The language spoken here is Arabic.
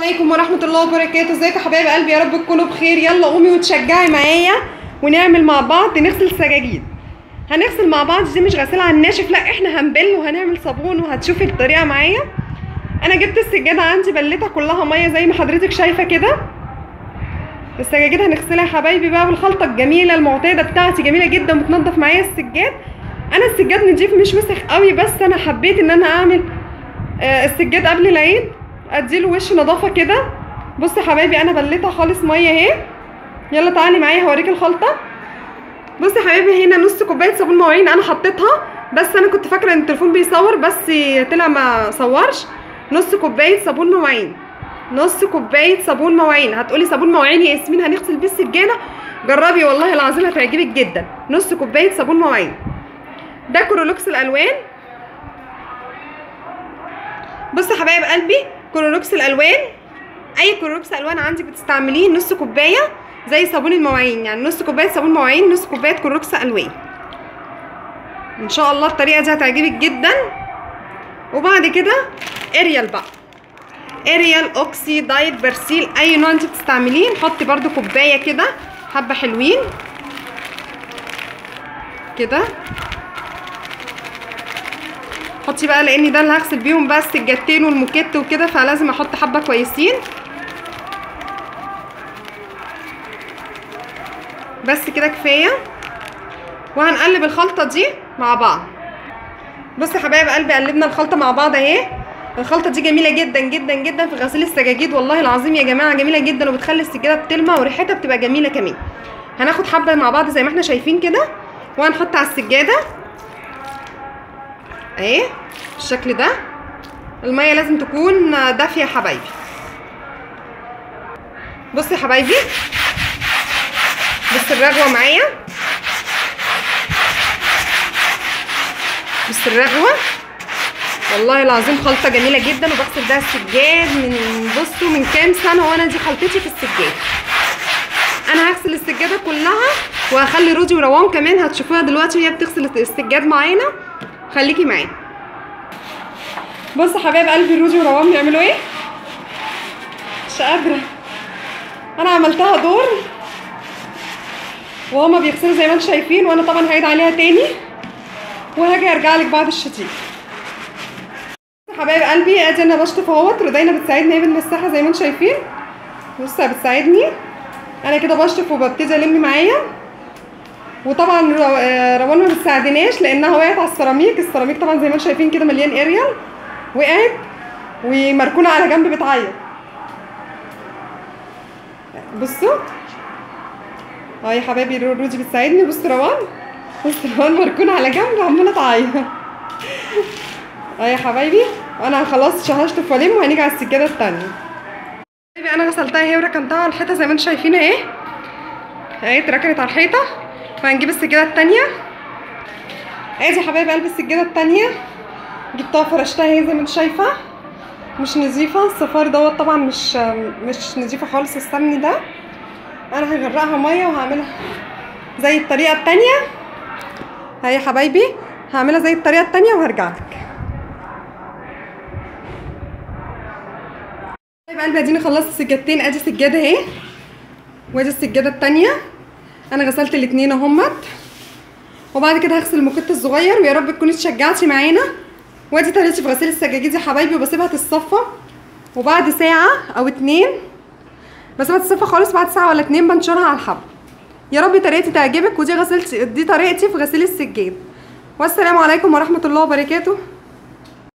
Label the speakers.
Speaker 1: عليكم ورحمة الله وبركاته. ازيكم يا حبايب قلبي؟ يا رب تكونوا بخير. يلا قومي وتشجعي معايا ونعمل مع بعض نغسل سجاجيد. هنغسل مع بعض، دي مش غسيل على الناشف، لا احنا هنبل وهنعمل صابون وهتشوفي الطريقة معايا. انا جبت السجادة عندي بلتها كلها مية زي ما حضرتك شايفة كده. السجاجيد هنغسلها يا حبايبي بقى بالخلطة الجميلة المعتادة بتاعتي، جميلة جدا وبتنضف معايا السجاد. انا السجاد نضيف مش وسخ قوي، بس انا حبيت ان انا اعمل السجاد قبل العيد اديله وش نظافه كده. بصي يا حبايبي انا بليتها خالص ميه اهي. يلا تعالي معايا هوريك الخلطه. بصي يا حبايبي هنا نص كوبايه صابون مواعين انا حطيتها، بس انا كنت فاكره ان التليفون بيصور بس طلع ما صورش. نص كوبايه صابون مواعين، نص كوبايه صابون مواعين. هتقولي صابون مواعين يا ياسمين هنغسل بيه السجاده؟ جربي والله العظيم هتعجبك جدا. نص كوبايه صابون مواعين. ده كرولوكس الالوان. بصي يا حبايب قلبي كرولوكس الالوان، اي كرولوكس الوان عندك بتستعمليه نص كوبايه زي صابون المواعين، يعني نص كوبايه صابون مواعين نص كوبايه كرولوكس الوان. ان شاء الله الطريقه دي هتعجبك جدا. وبعد كده اريال بقى، اريال، اوكسي، دايت، برسيل، اي نوع انت بتستعمليه. نحط برده كوبايه كده، حبه حلوين كده. حطي بقى لان ده اللي هغسل بيهم بقى السجادتين والموكيت وكده، فلازم احط حبه كويسين. بس كده كفايه. وهنقلب الخلطه دي مع بعض. بصي يا حبايب قلبي قلبنا الخلطه مع بعض اهي. الخلطه دي جميله جدا جدا جدا في غسيل السجاجيد، والله العظيم يا جماعه جميله جدا، وبتخلي السجاده بتلمع وريحتها بتبقى جميله كمان. هناخد حبه مع بعض زي ما احنا شايفين كده، وهنحط على السجاده اهي بالشكل ده. الميه لازم تكون دافيه يا حبايبي. بصي يا حبايبي بص الرغوه معايا، بص الرغوه، والله العظيم خلطه جميله جدا. وبغسل ده السجاد من بصوا من كام سنه وانا دي خلطتي في السجاد. انا هغسل السجاده كلها وهخلي رودي وروان كمان هتشوفوها دلوقتي وهي بتغسل السجاد معانا. خليكي معايا. بصوا حبايب قلبي رودي وروان بيعملوا ايه؟ مش قادره، انا عملتها دور وهما بيغسلوا زي ما انتم شايفين، وانا طبعا هعيد عليها تاني وهاجي ارجع لك بعد الشتيت. حبايب قلبي ادي انا بشطف اهوت. رودينا بتساعدني هي بالمساحه زي ما انتم شايفين. بصوا بتساعدني انا كده بشطف وببتدي الم معايا. وطبعا روان ما بتساعدناش لانها وقعت على السيراميك. السيراميك طبعا زي ما انتم شايفين كده مليان اريال، وقعت ومركونه على جنب بتعيط. بصوا اهو يا حبايبي رودي بتساعدني. بصوا روان، بصوا روان مركونه على جنب وعماله تعيط اهو يا حبايبي. وانا خلاص هشطف والم وهنيجي على السجاده الثانيه. حبايبي انا غسلتها اهي وركنتها على الحيطه زي ما انتم شايفين اهي. اهي اتركنت على الحيطه. وهنجيب السجاده الثانيه. ادي يا حبايب قلبي السجاده الثانيه جبتها فرشتها اهي زي ما انت شايفه. مش نظيفه الصفار دوت طبعا مش نظيفه خالص. السمني ده انا هغرقها ميه وهعملها زي الطريقه الثانيه اهي يا حبايبي. هعملها زي الطريقه الثانيه وهرجع لك. حبايب قلبي اديني خلصت السجادتين. ادي سجاده اهي وادي السجاده الثانيه. انا غسلت الاثنين اهمت. وبعد كده هغسل الموكيت الصغير. ويا رب تكوني اتشجعتي معانا. وادي طريقتي في غسيل السجاجيد يا حبايبي. وبسيبها تتصفى وبعد ساعه او اتنين بسيبها تتصفى خالص. بعد ساعه ولا اتنين بنشرها على الحب. يا رب طريقتي تعجبك. ودي دي طريقتي في غسيل السجاد. والسلام عليكم ورحمه الله وبركاته.